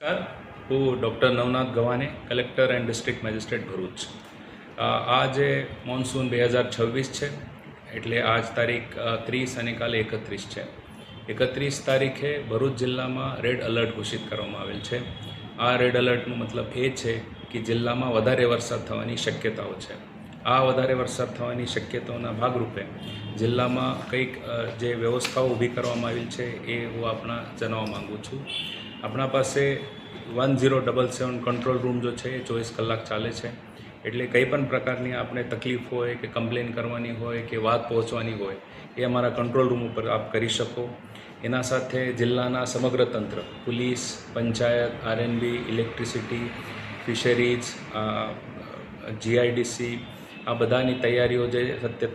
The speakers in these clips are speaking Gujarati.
હું doctor Navnath Gawane, collector and district magistrate Bharuch. આ જે મોન્સૂન 2026 છે એટલે આજ તારીખ 30 અને કાલે 31 છે. 31 તારીખે ભરૂચ જિલ્લામાં રેડ એલર્ટ ઘોષિત કરવામાં આવેલ છે. આ રેડ એલર્ટનો મતલબ એ છે કે જિલ્લામાં વધારે વરસાદ થવાની શક્યતાઓ છે. આ વધારે વરસાદ થવાની શક્યતાઓના ભાગરૂપે જિલ્લામાં કંઈક જે વ્યવસ્થાઓ ઊભી કરવામાં આવેલ છે એ હું આપણા જણાવવા માગું છું. આપણા પાસે 1077 કંટ્રોલ રૂમ જો છે એ 24 કલાક ચાલે છે. એટલે કંઈ પણ પ્રકારની આપણે તકલીફ હોય કે કમ્પ્લેન કરવાની હોય કે વાત પહોંચવાની હોય એ અમારા કંટ્રોલ રૂમ ઉપર આપ કરી શકો. એના સાથે જિલ્લાના સમગ્ર તંત્ર, police, panchayat, RNB, electricity, fisheries, GIDC, આ બધાની તૈયારીઓ જે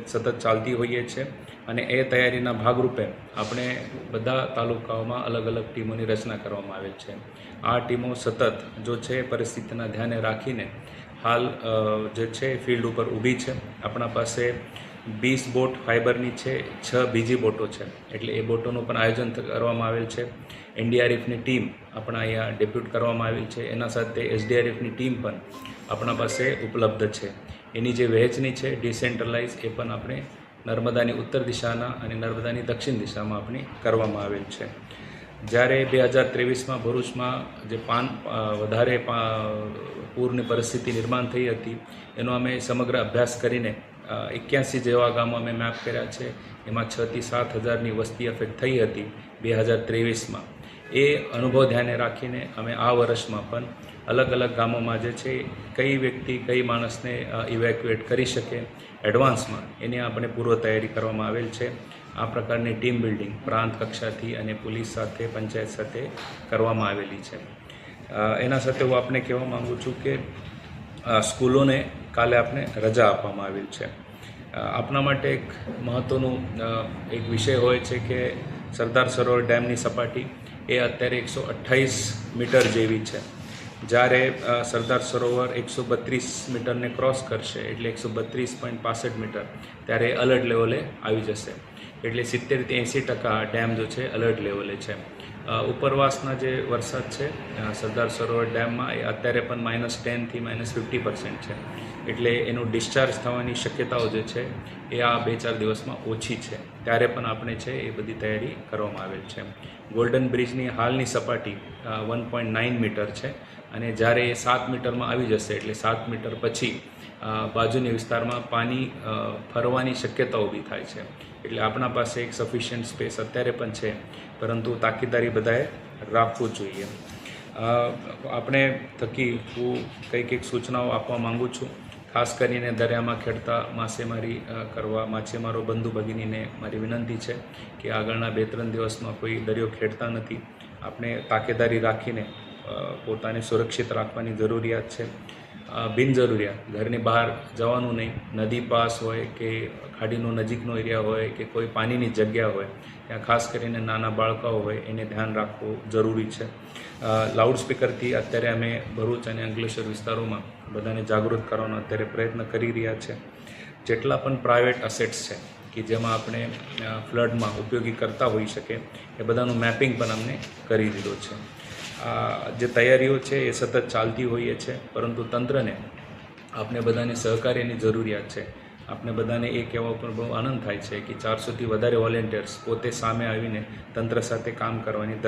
સતત ચાલતી હોઈએ છે અને એ તૈયારીના ભાગરૂપે આપણે બધા તાલુકાઓમાં અલગ અલગ ટીમોની રચના કરવામાં આવેલ છે. આ ટીમો સતત જો છે પરિસ્થિતિના ધ્યાને રાખીને હાલ જે છે ફિલ્ડ ઉપર ઊભી છે. આપણા પાસે 20 બોટ ફાઇબરની છે, 6 બીજી બોટો છે. એટલે એ બોટોનું પણ આયોજન કરવામાં આવેલ છે. એનડીઆરએફની ટીમ આપણા અહીંયા ડેપ્યુટ કરવામાં આવેલ છે. એના સાથે એસડીઆરએફની ટીમ પણ આપણા પાસે ઉપલબ્ધ છે. એની જે વહેંચણી છે ડિસેન્ટ્રલાઇઝ એ પણ આપણે નર્મદાની ઉત્તર દિશાના અને નર્મદાની દક્ષિણ દિશામાં આપણે કરવામાં આવેલ છે. જ્યારે 2023માં ભરૂચમાં જે વધારે પૂરની પરિસ્થિતિ નિર્માણ થઈ હતી એનો અમે સમગ્ર અભ્યાસ કરીને 81 જેવા ગામો અમે મેપ કર્યા છે. એમાં 6 થી 7 હજારની વસ્તી અફેક્ટ થઈ હતી 2023માં. એ અનુભવ ધ્યાને રાખીને અમે આ વર્ષમાં પણ અલગ અલગ ગામોમાં જે છે કઈ વ્યક્તિ કઈ માણસને ઇવેક્યુએટ કરી શકે એડવાન્સમાં એની આપણે પૂર્વ તૈયારી કરવામાં આવેલ છે. આ પ્રકારની ટીમ બિલ્ડિંગ પ્રાંત કક્ષાથી અને પોલીસ સાથે, પંચાયત સાથે કરવામાં આવેલી છે. એના સાથે હું આપને કહેવા માગું છું કે સ્કૂલોને કાલે આપણે રજા આપવામાં આવેલ છે. આપણા માટે એક મહત્ત્વનું એક વિષય હોય છે કે સરદાર સરોવર ડેમની સપાટી એ અત્યારે 128 મીટર જેવી છે. જ્યારે સરદાર સરોવર 132 મીટરને ક્રોસ કરશે એટલે 132.65 મીટર ત્યારે અલર્ટ લેવલે આવી જશે. એટલે 70થી 80% ડેમ જો છે અલર્ટ લેવલે છે. ઉપરવાસના જે વરસાદ છે સરદાર સરોવર ડેમમાં એ અત્યારે પણ -10 થી -50% છે. એટલે એનું ડિસ્ચાર્જ થવાની શક્યતાઓ જે છે એ આ 2-4 દિવસમાં ઓછી છે. ત્યારે પણ આપણે છે એ બધી તૈયારી કરવામાં આવેલ છે. ગોલ્ડન બ્રિજની હાલની સપાટી 1.9 મીટર છે અને જ્યારે એ 7 મીટરમાં આવી જશે એટલે 7 મીટર પછી બાજુની વિસ્તારમાં પાણી ફરવાની શક્યતા ઊભી થાય છે. એટલે આપણા પાસે એક સફિશિયન્ટ સ્પેસ અત્યારે પણ છે, પરંતુ તાકીદારી બધાએ રાખવું જોઈએ. આપણે થકી હું કંઈક સૂચનાઓ આપવા માગું છું. ખાસ કરીને દરિયામાં ખેડતા માછીમારી કરવા માછીમારો બંધુ ભગીનીને મારી વિનંતી છે કે આગળના 2-3 દિવસમાં કોઈ દરિયો ખેડતા નથી. આપણે તાકેદારી રાખીને પોતાને સુરક્ષિત રાખવાની જરૂરિયાત છે. બિનજરૂરિયાત ઘરની બહાર જવાનું નહીં. નદી પાસ હોય કે ખાડીનો નજીકનો એરિયા હોય કે કોઈ પાણીની જગ્યા હોય ત્યાં ખાસ કરીને નાના બાળકો હોય એને ધ્યાન રાખવું જરૂરી છે. લાઉડસ્પીકરથી અત્યારે અમે ભરૂચ અને અંકલેશ્વર વિસ્તારોમાં બધાને જાગૃત કરવાનો અત્યારે પ્રયત્ન કરી રહ્યા છે. જેટલા પણ પ્રાઇવેટ અસેટ્સ છે કે જેમાં આપણે ફ્લડમાં ઉપયોગી કરતા હોઈ શકે એ બધાનું મેપિંગ પણ અમને કરી દીધો છે. જે તૈયારીઓ છે એ સતત ચાલતી હોઈએ છે, પરંતુ તંત્રને આપણે બધાને સહકાર્યની જરૂરિયાત છે. આપણે બધાને એ કહેવા ઉપર બહુ આનંદ થાય છે કે 400થી વધારે વોલેન્ટિયર્સ પોતે સામે આવીને તંત્ર સાથે કામ કરવાની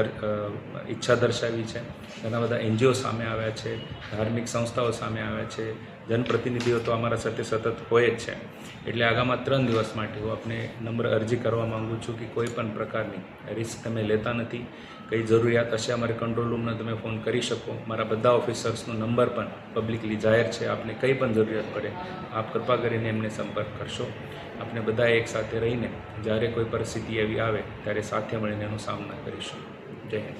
ઈચ્છા દર્શાવી છે. ઘણા બધા એનજીઓ સામે આવ્યા છે, ધાર્મિક સંસ્થાઓ સામે આવ્યા છે, જનપ્રતિનિધિઓ તો અમારા સાથે સતત હોય જ છે. એટલે આગામી 3 દિવસ માટે હું આપને નમ્ર અરજી કરવા માગું છું કે કોઈ પણ પ્રકારની રિસ્ક તમે લેતા નથી. કંઈ જરૂરિયાત હશે અમારે કંટ્રોલ રૂમને તમે ફોન કરી શકો. મારા બધા ઓફિસર્સનો નંબર પણ પબ્લિકલી જાહેર છે. આપને કંઈ પણ જરૂરિયાત પડે આપ કૃપા કરીને એમને સંપર્ક કરશો. આપણે બધાએ એક સાથે રહીને જ્યારે કોઈ પરિસ્થિતિ એવી આવે ત્યારે સાથે મળીને એનો સામનો કરીશું. જય હિન્દ.